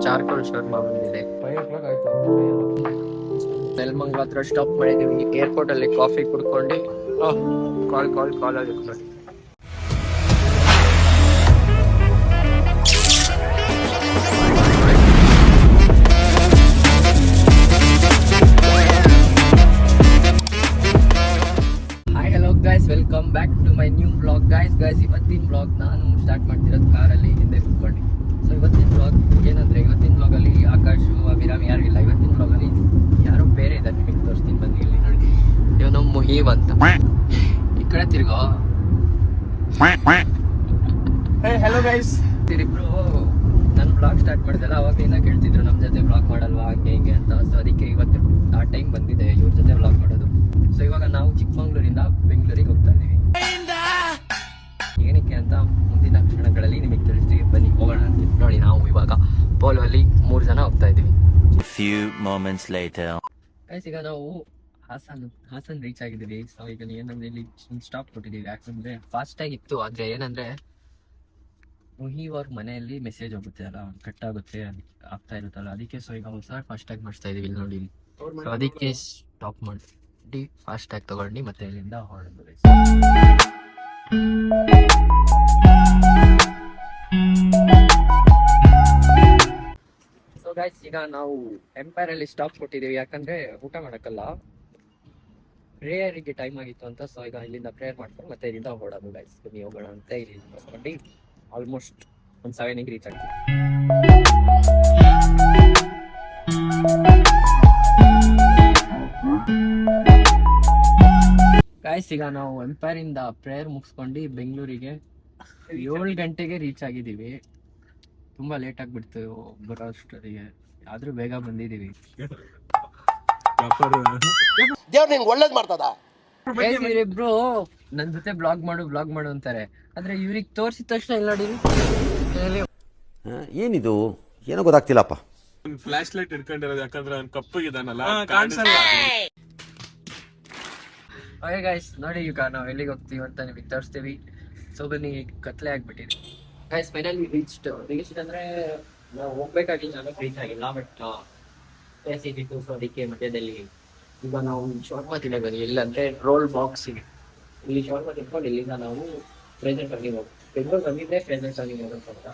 Charcoal Sharma ಬಂದಿದೆ. 5 o'clock ಆಯ್ತು. ನೆಲಮಂಗಲ ಹತ್ರ ಸ್ಟಾಪ್ ಮಾಡಿದೀವಿ. ಏರ್ಪೋರ್ಟ್ ಅಲ್ಲಿ ಕಾಫಿ ಕುಡ್ಕೊಂಡು ಕಾಲ್ ಆಗಿತ್ತು. Hi hello guys, welcome back to my new blog. Guys ಇವತ್ತಿನ ಬ್ಲಾಗ್ ನಾನು ಸ್ಟಾರ್ಟ್ ಮಾಡ್ತಿರೋದು ಕಾರಲ್ಲಿ ಹಿಂದೆ ಕುತ್ಕೊಂಡು. ಸೊ ಇವತ್ತಿನ ಬ್ಲಾಗ್ ಏನಂದ್ರೆ, ಇವತ್ತಿನ ಬ್ಲಾಗಲ್ಲಿ ಆಕಾಶ್ ಅಭಿರಾಮ್ ಯಾರು ಇಲ್ಲ. ಇವತ್ತಿನ ಬ್ಲಾಗಲ್ಲಿ ಯಾರೋ ಬೇರೆ ಇದ್ದಾರೆ, ನಿಮಗೆ ತೋರಿಸ್ತೀನಿ ಬನ್ನಿ. ಇಲ್ಲಿ ನೋಡಿ, ಇವನು ಮುಹೀಮ್ ಅಂತ. ಈ ಕಡೆ ತಿರ್ಗೋ. ಹಲೋ ಗೈಸ್, ಇಬ್ರು ನಾನು ಬ್ಲಾಗ್ ಸ್ಟಾರ್ಟ್ ಮಾಡಿದೆಲ್ಲ ಅವಾಗಲಿಂದ ಕೇಳ್ತಿದ್ರು ನಮ್ಮ ಜೊತೆ ಬ್ಲಾಗ್ ಮಾಡಲ್ವಾ ಹಂಗೆ ಹಿಂಗೆ ಅಂತ. ಸೊ ಅದಕ್ಕೆ ಇವತ್ತು ಆ ಟೈಮ್ ಬಂದಿದೆ ಇವ್ರ ಜೊತೆ ಬ್ಲಾಗ್ ಮಾಡೋದು. ಸೊ ಇವಾಗ ನಾವು ಚಿಕ್ಕಮಂಗ್ಳೂರಿಂದ ಬೆಂಗಳೂರಿಗೆ ಹೋಗ್ತಾ ಇದೀವಿ. ಏನಕ್ಕೆ ಅಂತ ಮುಂದಿನ ಕ್ಷಣಗಳಲ್ಲಿ ನಿಮಗೆ ತಿಳಿಸ್ತೀವಿ, ಬನ್ನಿ ಹೋಗೋಣ ಅಂತ. ನೋಡಿ, ನಾವು ಇವಾಗ ಪೋಲೋ ಅಲ್ಲಿ 3 ಜನ ಹೋಗ್ತಾ ಇದೀವಿ. ಈಗ ನಾವು ಹಾಸನ್ ರೀಚ್ ಆಗಿದ್ದೀವಿ. ಸೊ ಈಗ ಏನಂದ್ರೆ ಇಲ್ಲಿ ಸ್ಟಾಪ್ ಕೊಟ್ಟಿದ್ದೀವಿ, ಯಾಕಂದ್ರೆ ಫಾಸ್ಟ್ ಆಗಿತ್ತು. ಆದ್ರೆ ಏನಂದ್ರೆ ಮುಹೀಮ್ ಅವ್ರ ಮನೆಯಲ್ಲಿ ಮೆಸೇಜ್ ಹೋಗುತ್ತೆ ಅಲ್ಲ, ಕಟ್ ಆಗುತ್ತೆ ಆಗ್ತಾ ಇರುತ್ತಲ್ಲ, ಅದಕ್ಕೆ. ಸೊ ಈಗ ಹೊಸ ಫಾಸ್ಟ್ ಟ್ಯಾಗ್ ಮಾಡಿಸ್ತಾ ಇದೀವಿ ಇಲ್ಲಿ ನೋಡಿ. ಸೊ ಅದಕ್ಕೆ ಸ್ಟಾಪ್ ಮಾಡಿ ಫಾಸ್ಟ್ ಟ್ಯಾಗ್ ತಗೊಂಡು ಮತ್ತೆ ಇಲ್ಲಿಂದ ಹೊರಡ್ತೀವಿ. ಸೊ ಗೈಸ್, ಈಗ ನಾವು ಎಂಪೈರ್ ಅಲ್ಲಿ ಸ್ಟಾಪ್ ಕೊಟ್ಟಿದ್ದೀವಿ, ಯಾಕಂದ್ರೆ ಊಟ ಮಾಡಕ್ಕಲ್ಲ, ಪ್ರೇಯರಿಗೆ ಟೈಮ್ ಆಗಿತ್ತು ಅಂತ. ಸೊ ಈಗ ಇಲ್ಲಿಂದ ಪ್ರೇಯರ್ ಮಾಡ್ಕೊಂಡು ಮತ್ತೆ ಇಲ್ಲಿಂದ ಹೊರಡೋದು ಗೈಸ್. ಬನ್ನಿ ಹೋಗೋಣ ಅಂತ. ಇಲ್ಲಿ ನೋಡ್ಕೊಂಡು ಆಲ್ಮೋಸ್ಟ್ ಒಂದು 7ಗೆ ರೀಚ್ ಆಗ್ತೀವಿ. ಗೈಸ್, ಈಗ ನಾವು ಎಂಪೈರ್ ಇಂದ ಪ್ರೇಯರ್ ಮುಗಿಸ್ಕೊಂಡು ಬೆಂಗಳೂರಿಗೆ 7 ಗಂಟೆಗೆ ರೀಚ್ ಆಗಿದ್ದೀವಿ. ತುಂಬಾ ಲೇಟ್ ಆಗ್ಬಿಡ್ತು ಬರೋ ಅಷ್ಟೊತ್ತಿಗೆ, ಆದ್ರೂ ಬೇಗ ಬಂದಿದ್ದೀವಿ. ದೇವ್ರು ನಿಂಗೆ ಒಳ್ಳೇದ್ ಮಾಡ್ತದ. ಇಬ್ರು ನನ್ ಜೊತೆ ಬ್ಲಾಗ್ ಮಾಡು ಅಂತಾರೆ, ಆದ್ರೆ ಇವ್ರಿಗೆ ತೋರಿಸಿದ ತಕ್ಷಣ ಇಲ್ಲ ನೋಡಿ ಏನಿದು ಏನೋ ಗೊತ್ತಾಗ್ತಿಲ್ಲಪ್ಪ. ಫ್ಲಾಶ್ ಲೈಟ್ ಇಟ್ಕೊಂಡಿರೋದು, ಯಾಕಂದ್ರೆ ಅವ್ನು ಕಪ್ಪಗಿದಾನಲ್ಲ. ಓಕೆ ಗೈಸ್, ನೋಡಿ ಈಗ ನಾವು ಎಲ್ಲಿಗೆ ಹೋಗ್ತೀವಿ ಅಂತ ನಿಮಗೆ ತೋರಿಸ್ತೀವಿ. ಸೊ ಬನ್ನಿ, ಕತ್ಲೆ ಆಗ್ಬಿಟ್ಟಿದೆ ಗೈಸ್. ಫೈನಲಿ ರೀಚ್ ಅಂದ್ರೆ ನಾವು ಹೋಗ್ಬೇಕಾಗಿಲ್ಲ, ರೀಚ್ ಆಗಿಲ್ಲ, ಬಟ್ ಪ್ಲೇಸ್ ಇದ್ದಿತ್ತು. ಸೊ ಅದಕ್ಕೆ ಮಧ್ಯದಲ್ಲಿ ಈಗ ನಾವು ಶಾರ್ಮಾ ತಿನ್ನೋಕೆ ಬಂದ್ವಿ. ಇಲ್ಲಂದ್ರೆ ರೋಲ್ ಬಾಕ್ಸ್ ಇದೆ, ಇಲ್ಲಿ ಶಾರ್ಮಾ ತಿನ್ಕೊಂಡು ಇಲ್ಲಿಂದ ನಾವು ಪ್ರೆಸೆಂಟ್ ಆಗಿ ಹೋಗಿ ಬೆಂಗಳೂರು ಬಂದಿದ್ದೆ ಪ್ರೆಸೆಂಟ್ ಆಗಿ ಹೋಗೋದು.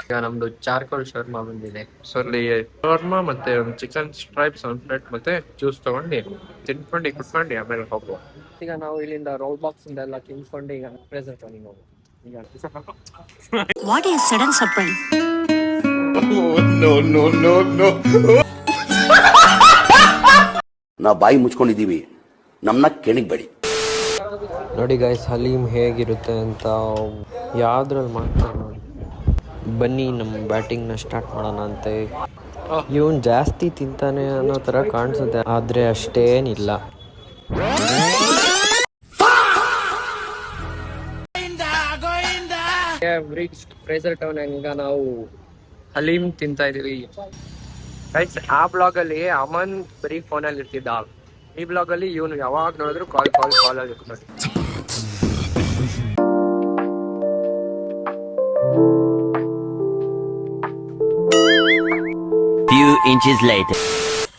ಈಗ ನಮ್ದು ಚಾರ್ಕೋಲ್ ಶರ್ಮಾ ಬಂದಿದೆ. ಸೊ ಅಲ್ಲಿ ಶರ್ಮಾ ಮತ್ತೆ ಒಂದು ಚಿಕನ್ ಸ್ಟ್ರೈಪ್ಸ್, ಒಂದು ಪ್ಲೇಟ್ ಮತ್ತೆ ಜ್ಯೂಸ್ ತಗೊಂಡು ತಿನ್ಕೊಂಡು ಕುತ್ಕೊಂಡು ಆಮೇಲೆ ಹೋಗುವ. ಈಗ ನಾವು ಇಲ್ಲಿಂದ ರೋಲ್ ಬಾಕ್ಸ್ ಇಂದ ಎಲ್ಲ ತಿನ್ಕೊಂಡು ಈಗ ಪ್ರೆಸೆಂಟ್ ಆಗಿ ಹೋಗುವ. What is sudden surprise? No. ನಾವು ಬಾಯಿ ಮುಚ್ಕೊಂಡಿದೀವಿ, ನಮ್ಮನ್ನ ಕೆಣಿಗ್ಬೇಡಿ. ನೋಡಿ ಗೈಸ್, ಹಲೀಮ್ ಹೇಗಿರುತ್ತೆ ಅಂತ ಯಾವ್ದ್ರಲ್ಲಿ ಮಾಡ್ತಾರೆ ನೋಡಿ. ಬನ್ನಿ ನಮ್ಮ ಬ್ಯಾಟಿಂಗ್ನ ಸ್ಟಾರ್ಟ್ ಮಾಡೋಣ ಅಂತೆ. ಇವನ್ ಜಾಸ್ತಿ ತಿಂತಾನೆ ಅನ್ನೋ ಥರ ಕಾಣಿಸುತ್ತೆ, ಆದರೆ ಅಷ್ಟೇನಿಲ್ಲ. ಫ್ರೇಸರ್ ಟೌನ್ ಈಗ ನಾವು ಹಲೀಮ್ ತಿಂತಾ ಇದೀವಿ. ಆ ಬ್ಲಾಗ್ ಅಲ್ಲಿ ಅಮನ್ ಬರೀ ಫೋನಲ್ಲಿ ಇರ್ತಿದ್ದ, ಈ ಬ್ಲಾಗ್ ಅಲ್ಲಿ ಇವನು ಯಾವಾಗ ನೋಡಿದ್ರು ಕಾಲ್ ಅಲ್ಲಿ ಇರ್ತಾನೆ.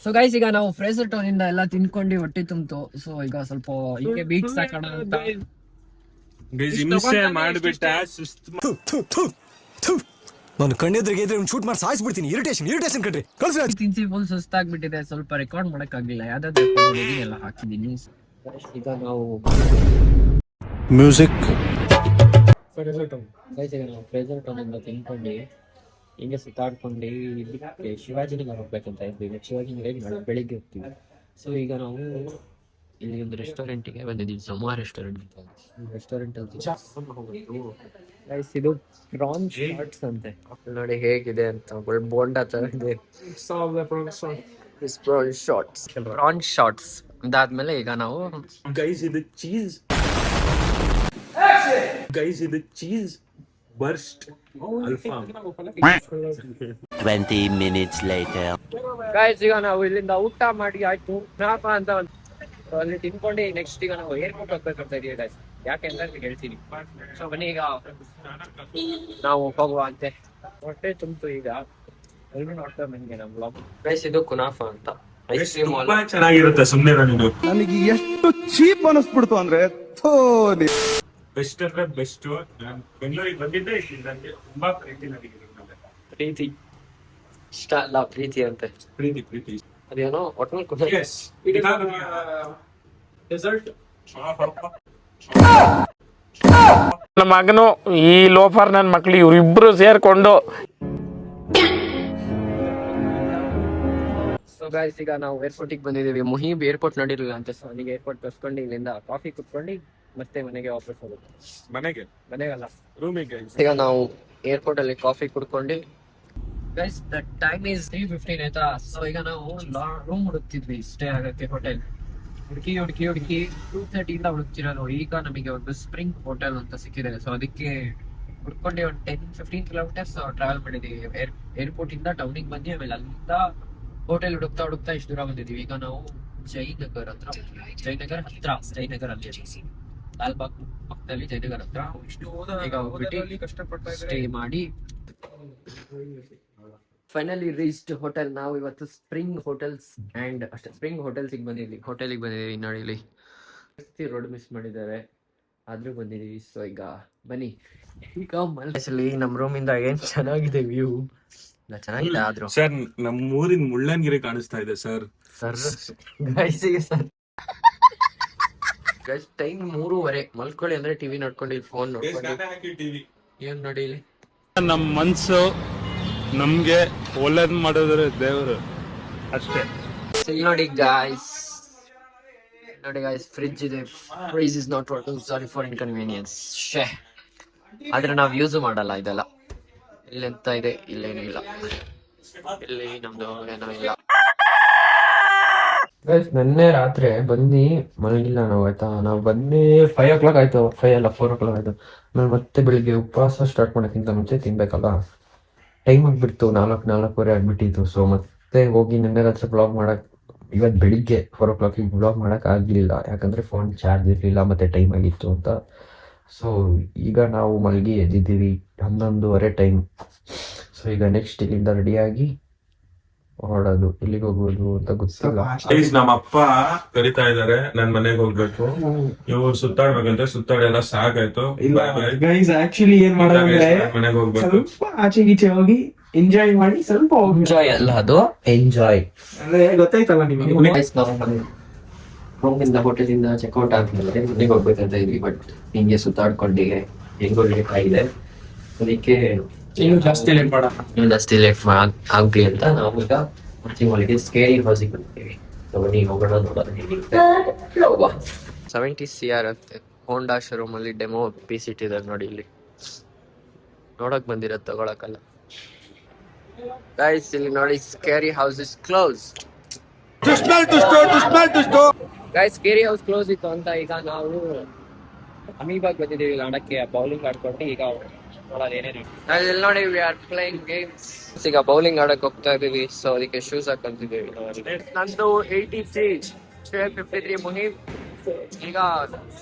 ಸೊ ಗೈಸ್, ಈಗ ನಾವು ಫ್ರೇಸರ್ ಟೌನ್ ಇಂದ ಎಲ್ಲ ತಿನ್ಕೊಂಡು ಹೊಟ್ಟೆ ತುಂಬಿತು. ಸೊ ಈಗ ಸ್ವಲ್ಪ ಹೀಗೆ ಬೀಟ್ಸ್ ಹಾಕೋಣ ಅಂತ. ನಾನು ಕಣ್ಣೆದ್ರಿಗೆ ಶೂಟ್ ಮಾಡಿ ಸಾಯಿಸ್ಬಿಡ್ತೀನಿ. ಇರಿಟೇಷನ್ ಕಣ್ರಿ. ತಿನ್ಸಿ ಫುಲ್ ಸುಸ್ತಾಗ್ಬಿಟ್ಟಿದೆ, ಸ್ವಲ್ಪ ರೆಕಾರ್ಡ್ ಮಾಡಕ್ ಆಗಿಲ್ಲ, ಯಾವ್ದಾದ್ರು ಎಲ್ಲ ಹಾಕಿದೀನಿ. ಈಗ ನಾವು ಮ್ಯೂಸಿಕ್ ಈಗ ನಾವು ಫ್ರೇಸರ್ ಟೌನ್ ಇಂದ ತಿನ್ಕೊಂಡು ಹಿಂಗೆ ಸುತ್ತಾಡ್ಕೊಂಡು ಇದಕ್ಕೆ ಶಿವಾಜಿನಗರ ಹೋಗ್ಬೇಕಂತ ಇದ್ವಿ. ಶಿವಾಜಿನಗರಿಗೆ ನಾಳೆ ಬೆಳಿಗ್ಗೆ ಹೋಗ್ತೀವಿ. ಸೊ ಈಗ ನಾವು ಇಲ್ಲಿ ಒಂದು ರೆಸ್ಟೋರೆಂಟಿಗೆ ಬಂದಿದ್ದೀವಿ, ಜಮಾ ರೆಸ್ಟೋರೆಂಟ್ ಅಂತ. ರೆಸ್ಟೋರೆಂಟ್ ಗೈಸ್, ಇದು ಪ್ರಾನ್ ಶಾರ್ಟ್ಸ್ ಅಂತೆ. ನೋಡಿ ಹೇಗಿದೆ ಅಂತ, ಬೋಂಡಾ ತರ ಇದೆ. ಪ್ರಾನ್ ಶಾರ್ಟ್ಸ್ ಅದಾದ್ಮೇಲೆ ಈಗ ನಾವು ಗೈಸ್ ಇದು cheese burst alpha. 20 minutes later. Guys, ಈಗ ನಾವು ಇಲ್ಲಿಂದ ಊಟ ಮಾಡಿ ಆಯ್ತು ಅಂತ ಅಲ್ಲಿ ತಿನ್ಕೊಂಡು ನೆಕ್ಸ್ಟ್ ಈಗ ನಾವು ಏರ್ಪೋರ್ಟ್ ಹೋಗ್ಬೇಕಂತ ಇದೀವಿ ಗೈಸ್. ಯಾಕೆ ಅಂತ ನಿಮ್ಗೆ ಹೇಳ್ತೀನಿ. ಸೊ ಬನ್ನಿ ಈಗ ನಾವು ಹೋಗುವ ಅಂತೆ. ಹೊಟ್ಟೆ ತುಂಬಿತು ಈಗ. ಎಲ್ಲರೂ ನೋಡ್ತಾರೆ ನನಗೆ ನಮ್ಮ ಬ್ಲಾಗ್. ಗೈಸ್ ಇದು ಕುನಾಫ ಅಂತ ಐಸ್ ಕ್ರೀಮ್ ತುಂಬಾ ಚೆನ್ನಾಗಿರುತ್ತೆ, ಸುಮ್ಮನೆ ನೀನು. ನನಗೆ ಎಷ್ಟು ಚೀಪ್ ಅನಿಸ್ಬಿಡ್ತು ಅಂದ್ರೆ ಬೆಸ್ಟ್ ಅಂದ್ರೆ ಬೆಸ್ಟ್. ನಾನು ಬೆಂಗಳೂರಿಗೆ ಬಂದಿದ್ದೆ ನನಗೆ ತುಂಬಾ ಪ್ರೀತಿ ನನಗೆ ಪ್ರೀತಿ ಇಷ್ಟ ಅಲ್ಲ ಪ್ರೀತಿ ಅಂತೆ. ಪ್ರೀತಿ ಪ್ರೀತಿ ಅದೇನೋ ಒಟ್ನಲ್ಲಿ ಕುನಾಫ. Yes. ಡೆಸರ್ಟ್ ನನ್ನ ಮಗನು ಈ ಲೋಫರ್ ನನ್ನ ಮಕ್ಳು ಇವ್ರಿಬ್ರು ಸೇರ್ಕೊಂಡು ಸೊ ಗಾಯ್ಸ್ ಈಗ ನಾವು ಏರ್ಪೋರ್ಟಿಗೆ ಬಂದಿದ್ದೀವಿ. ಮುಹೀಬ್ ಏರ್ಪೋರ್ಟ್ ನೋಡಿರಲಿಲ್ಲ ಅಂತ, ಸೊ ನನಗೆ ಏರ್ಪೋರ್ಟ್ ಕರ್ಸ್ಕೊಂಡು ಇಲ್ಲಿಂದ ಕಾಫಿ ಕುತ್ಕೊಂಡು ಮತ್ತೆ ಮನೆಗೆ ವಾಪಸ್ ಹೋಗುತ್ತೆ. ಮನೆಗಲ್ಲ ರೂಮಿಗೆ. ಈಗ ನಾವು ಏರ್ಪೋರ್ಟ್ ಅಲ್ಲಿ ಕಾಫಿ ಕುಡ್ಕೊಂಡು ಗೈಸ್ ದ ಟೈಮ್ ಈಸ್ 3:15 ಆಯ್ತಾ. ಸೊ ಈಗ ನಾವು ರೂಮ್ ಹುಡುಕ್ತಿದ್ವಿ ಸ್ಟೇ ಆಗಕ್ಕೆ ಹೋಟೆಲ್. ಹುಡುಕಿ 2:30 ಇಂದ ಹುಡುಕ್ತಿರೋದು. ಈಗ ನಮಗೆ ಒಂದು ಸ್ಪ್ರಿಂಗ್ ಹೋಟೆಲ್ ಅಂತ ಸಿಕ್ಕಿದೆ. ಸೊ ಅದಕ್ಕೆ ಹುಡ್ಕೊಂಡು ಒಂದು 10-15 ಕಿಲೋಮೀಟರ್ಸ್ ಟ್ರಾವೆಲ್ ಮಾಡಿದೀವಿ. ಏರ್ಪೋರ್ಟ್ ಇಂದ ಟೌನಿಗೆ ಬಂದು ಆಮೇಲೆ ಅಲ್ಲಿಂದ ಹೋಟೆಲ್ ಹುಡುಕ್ತಾ ಇಷ್ಟು ದೂರ ಬಂದಿದ್ದೀವಿ. ಈಗ ನಾವು ಜಯನಗರ್ ಅಲ್ಲಿ ಲಾಲ್ಬಾಗ್ ಪಕ್ಕದಲ್ಲಿ ಜಯನಗರ್ ಹತ್ರ ಈಗ ಹೋಗ್ಬಿಟ್ಟು ಸ್ಟೇ ಮಾಡಿ ಫೈನಲಿ ರೀಚ್ಡ್ ಹೋಟೆಲ್. ನಾವು ಇವತ್ತು ಸ್ಪ್ರಿಂಗ್ ಹೋಟೆಲ್ಸ್ ಅಂಡ್ ಅಷ್ಟೇ ಸ್ಪ್ರಿಂಗ್ ಹೋಟೆಲ್ಸಿಗೆ ಬಂದಿದ್ದೀವಿ. ನೋಡಿ ಇಲ್ಲಿ ರೋಡ್ ಮಿಸ್ ಮಾಡಿದ್ದಾರೆ ಆದ್ರೂ ಬಂದಿದ್ದೀವಿ. ಸೊ ಈಗ ಬನ್ನಿ ಈಗ ಮಲ್ಸಲ್ಲಿ ನಮ್ಮ ರೂಮಿಂದ ಏನ್ ಚೆನ್ನಾಗಿದೆ ವ್ಯೂ. ಚೆನ್ನಾಗಿದೆ ಆದ್ರೂ ಸರ್ ನಮ್ಮ ಊರಿನ ಮುಳ್ಳಂಗಿರಿ ಕಾಣಿಸ್ತಾ ಇದೆ ಸರ್. ಟೈಮ್ 3:30 ಮಲ್ಕೊಳ್ಳಿ ಅಂದ್ರೆ ಟಿವಿ ನೋಡ್ಕೊಂಡು ಫೋನ್ ನೋಡ್ಕೊಂಡು ಏನ್ ನೋಡಿ ಇಲ್ಲಿ ನಮ್ಮ ಮನ್ಸು ನಮ್ಗೆ ಒಳ್ಳೇದ್ ಮಾಡಿದ್ರೆ ದೇವರು ಅಷ್ಟೇ. ನೋಡಿ ಗಾಯ್ಸ್ ಫ್ರಿಡ್ಜ್ ಇದೆ. Fridge is not working, sorry for inconvenience. ಆದ್ರೆ ನಾವು ಯೂಸ್ ಮಾಡಲ್ಲ ಇದೆಲ್ಲ. ಇಲ್ಲೆಂತ ಇದೆ, ಇಲ್ಲೇನೂ ಇಲ್ಲ. ಇಲ್ಲಿ ನಮ್ದು ಏನೋ ಇಲ್ಲ. ನಿನ್ನೆ ರಾತ್ರಿ ಬಂದು ಮಲಗಿಲ್ಲ ನಾವು ಆಯ್ತಾ. ನಾವು ಬಂದು 5 o'clock ಆಯ್ತು. 5 ಅಲ್ಲ 4 o'clock ಆಯ್ತು. ಆಮೇಲೆ ಮತ್ತೆ ಬೆಳಿಗ್ಗೆ ಉಪವಾಸ ಸ್ಟಾರ್ಟ್ ಮಾಡೋಕ್ಕಿಂತ ಮುಂಚೆ ತಿನ್ಬೇಕಲ್ಲ, ಟೈಮ್ ಆಗ್ಬಿಡ್ತು. 4:30 ಆಗ್ಬಿಟ್ಟಿತ್ತು. ಸೊ ಮತ್ತೆ ಹೋಗಿ ನಿನ್ನೆ ರಾತ್ರಿ ಬ್ಲಾಗ್ ಮಾಡಕ್ ಇವತ್ತು ಬೆಳಿಗ್ಗೆ 4 o'clock ಬ್ಲಾಗ್ ಮಾಡಕ್ ಆಗ್ಲಿಲ್ಲ, ಯಾಕಂದ್ರೆ ಫೋನ್ ಚಾರ್ಜ್ ಇರ್ಲಿಲ್ಲ ಮತ್ತೆ ಟೈಮ್ ಆಗಿತ್ತು ಅಂತ. ಸೊ ಈಗ ನಾವು ಮಲಗಿ ಎದ್ದಿದ್ದೀವಿ 11:30 ಟೈಮ್. ಸೊ ಈಗ ನೆಕ್ಸ್ಟ್ ಇಲ್ಲಿಂದ ರೆಡಿಯಾಗಿ ಹೊರಡೋದು. ಎಲ್ಲಿಗೆ ಹೋಗೋದು ಅಂತ ಗೊತ್ತಿಲ್ಲ. ನಮ್ಮ ಅಪ್ಪ ಕರಿತಾ ಇದಾರೆ, ನನ್ ಮನೆಗೆ ಹೋಗ್ಬೇಕು. ಇವ್ರು ಸುತ್ತಾಡ್ಬೇಕಂತ ಸುತ್ತಾಡೆಲ್ಲ ಸಾಕಾಯ್ತು. ಗೈಸ್ ಆಕ್ಚುಲಿ ಏನ್ ಮಾಡೋದಂದ್ರೆ ಮನೆಗೆ ಹೋಗ್ಬೇಕು. ಸ್ವಲ್ಪ ಆಚೆ ಗೀಚೆ ಹೋಗಿ ಎಂಜಾಯ್ ಮಾಡಿ ಸ್ವಲ್ಪ ಎಂಜಾಯ್ ಅಲ್ಲ ಅದು ಎಂಜಾಯ್ ಅಂದ್ರೆ ಗೊತ್ತಾಯ್ತಲ್ಲ ನಿಮಗೆ. ರೂಮಿಂದ ಹೋಟೆಲಿಂದ ಚೆಕ್ಔಟ್ ಆದ್ಮೇಲೆ ಮನೆಗೆ ಹೋಗ್ಬೇಕಂತ ಇದ್ವಿ. ಬಟ್ ಹಿಂಗೆ ಸುತ್ತಾಡ್ಕೊಂಡಿಗೆ ಹೆಂಗೋ ಲೇಟ್ ಆಗಿದೆ. ಅದಕ್ಕೆ ಇನ್ನು ಜಾಸ್ತಿ ಲೇಟ್ ಮಾಡ ಆಗ್ಲಿ ಅಂತ ನಾವು ಈಗ ಒಳಗೆ ಸ್ಕೇರಿ ಹೌಸಿಗೆ ಬಂದಿದ್ದೀವಿ. ಬನ್ನಿ ಹೋಗೋಣ ನೋಡೋದು ಹೇಗಿರುತ್ತೆ. 70 CR ಅಂತೆ ಹೋಂಡಾ ಶೋರೂಮ್ ಅಲ್ಲಿ ಡೆಮೋ ಪೀಸ್ ಇಟ್ಟಿದ್ದಾರೆ ನೋಡಿ. ಇಲ್ಲಿ ನೋಡಕ್ ಬಂದಿರೋದು ತಗೊಳಕಲ್ಲ ಗೈಸ್. ಇಲ್ಲಿ ನೋಡಿ scary house is close. Guys scary house close ಇತ್ತು ಅಂತ ಈಗ ನಾವು ಅಮೀಬಾಗ್ ಬಂದಿದ್ದೀವಿ ಆಡಕ್ಕೆ. ಬೌಲಿಂಗ್ ಆಡ್ಕೊಂಡು ಈಗ ನೋಡೋದು ಇಲ್ಲಿ ನೋಡಿ ವಿ ಆರ್ ಪ್ಲೇಯಿಂಗ್ ಗೇಮ್ಸ್. ಈಗ ಬೌಲಿಂಗ್ ಆಡಕ್ ಹೋಗ್ತಾ ಇದೀವಿ. ಸೊ ಅದಕ್ಕೆ ಶೂಸ್ ಹಾಕೊಂತಿದ್ದೀವಿ. ನಂದು 83 53 ಮುಹೀಮ್. ಈಗ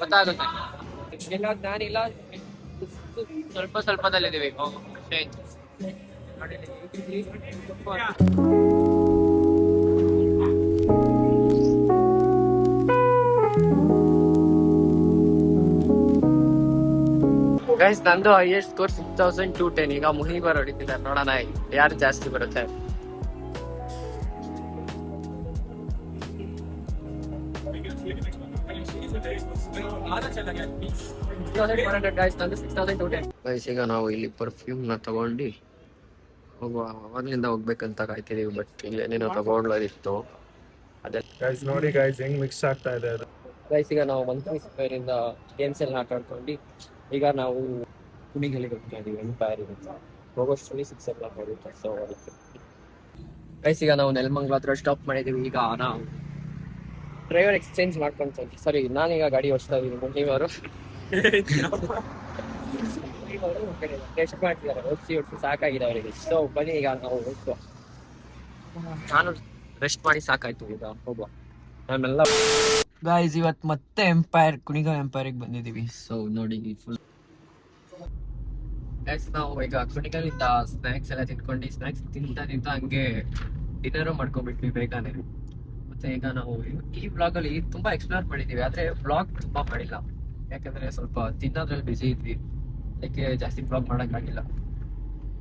ಗೊತ್ತಾಗುತ್ತೆ ನಾನಿಲ್ಲ ಸ್ವಲ್ಪದಲ್ಲಿದ್ದೀವಿ. ಗೈಸ್ ನಂದು ಹೈಯೆಸ್ಟ್ ಸ್ಕೋರ್ 6210. ಈಗ ಮುಹೀಬರ್ ಹೊಡಿತಿದ್ದಾರೆ. ನೋಡೋಣ ಯಾರು ಜಾಸ್ತಿ ಬರುತ್ತೆ. ಗೈಸ್ ಈಗ ನಾವು ಇಲ್ಲಿ ಪರ್ಫ್ಯೂಮ್ ನ ತಗೊಂಡು ಹೋಗುವ. ಅವಾಗ್ಲಿಂದ ಹೋಗ್ಬೇಕಂತ ಕಾಯ್ತಿದೀವಿ. ಬಟ್ ಇಲ್ಲೇನೇನೋ ತಗೊಂಡ್ಲದಿತ್ತು ಅದೆಲ್ಲ ನೋಡಿ ಗೈಸ್ ಹೆಂಗ್ ಮಿಕ್ಸ್ ಆಗ್ತಾ ಇದೆ ಅದು. ಗೈಸ್ ಈಗ ನಾವು ಮಂತ್ರಿ ಸ್ಕ್ವೇರ್ ಇಂದ ಗೇಮ್ಸ್ ಎಲ್ಲ ಆಟ ಆಡ್ಕೊಂಡು ಈಗ ನಾವು ಕುಣಿಗಲ್ಲಿಗೆ ಹೋಗ್ತಾ ಇದೀವಿ. ಎಂಪೈರ್ ಹೋಗೋಷ್ಟರಲ್ಲಿ 6 o'clock ಆಗುತ್ತೆ. ಸೊ ಅದಕ್ಕೆ ಗೈಸ್ ಈಗ ನಾವು ನೆಲಮಂಗಲ ಹತ್ರ ಸ್ಟಾಪ್ ಮಾಡಿದೀವಿ. ಈಗ ನಾವು ಡ್ರೈವರ್ ಎಕ್ಸ್ಚೇಂಜ್ ಮಾಡ್ಕೊಂತೀವಿ. ಸರಿ ನಾನೀಗ ಗಾಡಿ ಓಡಿಸ್ತಾ ಇದೀನಿ. ಮುನ್ನೀವರು ಟೆಸ್ಟ್ ಮಾಡ್ತಿದ್ದಾರೆ. ಓಡಿಸಿ ಸಾಕಾಗಿದೆ ಅವರಿಗೆ. ಸೊ ಬನ್ನಿ ಈಗ ನಾವು ಹೋಗ್ತೀವಿ. ನಾನು ರೆಸ್ಟ್ ಮಾಡಿ ಸಾಕಾಯ್ತು. ಈಗ ಹೋಗುವ. ನಾನೆಲ್ಲ ಗಾಯ್ಸ್ ಇವತ್ತು ಮತ್ತೆ ಕುಣಿಗಲ್ ಎಂಪೈರಿಗೆ ಬಂದಿದ್ದೀವಿ. ಸೊ ನೋಡಿ ಫುಲ್ ಗೈಸ್ ನಾವು ಈಗ ಕುಣಿಗಲಿಂದ ಸ್ನ್ಯಾಕ್ಸ್ ಎಲ್ಲ ತಿನ್ಕೊಂಡು ಸ್ನ್ಯಾಕ್ಸ್ ತಿಂತಾ ಹಂಗೆ ಡಿನ್ನರು ಮಾಡ್ಕೊಂಡ್ಬಿಟ್ವಿ ಬೇಗನೆ. ಮತ್ತೆ ಈಗ ನಾವು ಈ ವ್ಲಾಗಲ್ಲಿ ತುಂಬಾ ಎಕ್ಸ್ಪ್ಲೋರ್ ಮಾಡಿದ್ದೀವಿ, ಆದ್ರೆ ವ್ಲಾಗ್ ತುಂಬಾ ಮಾಡಿಲ್ಲ, ಯಾಕಂದ್ರೆ ಸ್ವಲ್ಪ ತಿನ್ನೋದ್ರಲ್ಲಿ ಬಿಸಿ ಇದ್ವಿ, ಅದಕ್ಕೆ ಜಾಸ್ತಿ ವ್ಲಾಗ್ ಮಾಡೋಕ್ಕಾಗಿಲ್ಲ.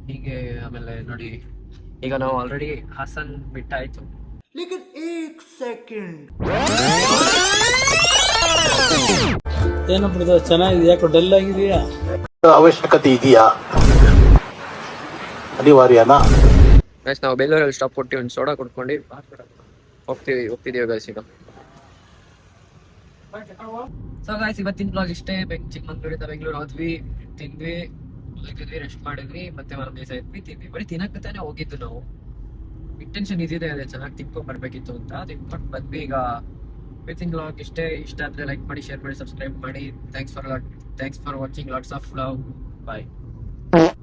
ಹೀಗೆ ಆಮೇಲೆ ನೋಡಿ ಈಗ ನಾವು ಆಲ್ರೆಡಿ ಹಾಸನ್ ಬಿಟ್ಟಾಯ್ತು. ಏನಪ್ಪ ಚೆನ್ನಾಗಿದೆ, ಯಾಕೋ ಡಲ್ ಆಗಿದೆಯಾ? ಅವಶ್ಯಕತೆ ಇದೆಯಾ, ಅನಿವಾರ್ಯನಾ? ಗೈಸ್ ನಾವು ಬೇಲೂರಲ್ಲಿ ಸ್ಟಾಪ್ ಕೊಟ್ಟು ಒಂದು ಸೋಡಾ ಕುಡ್ಕೊಂಡು ಹೋಗ್ತಿದೀವಿ ಗೈಸ್ ಈಗ. ಸೊ ಗೈಸ್ ಇವತ್ತಿನ ಬ್ಲಾಗ್ ಇಷ್ಟೇ. ಚಿಕ್ಕಮಂಗ್ಳೂರಿಂದ ಬೆಂಗಳೂರು ಹೋದ್ವಿ, ತಿಂದ್ವಿ, ರೆಸ್ಟ್ ಮಾಡಿದ್ವಿ, ಮತ್ತೆ ಮನೆ ಇದ್ವಿ, ತಿಂದ್ವಿ. ಬರೀ ತಿನ್ನಕ್ಕಂತಾನೆ ಹೋಗಿದ್ದು ನಾವು. ಇಂಟೆನ್ಷನ್ ಇದಿದೆ, ಅದೇ ಚೆನ್ನಾಗಿ ತಿನ್ಕೊಂಡ್ ಬರ್ಬೇಕಿತ್ತು ಅಂತ ತಿನ್ಕೊಂಡು ಬಂದ್ವಿ. ಈಗ ಇವತ್ತಿನ ಬ್ಲಾಗ್ ಇಷ್ಟ ಆದ್ರೆ ಲೈಕ್ ಮಾಡಿ, ಶೇರ್ ಮಾಡಿ, ಸಬ್ಸ್ಕ್ರೈಬ್ ಮಾಡಿ. Thanks for watching. Lots of love. Bye.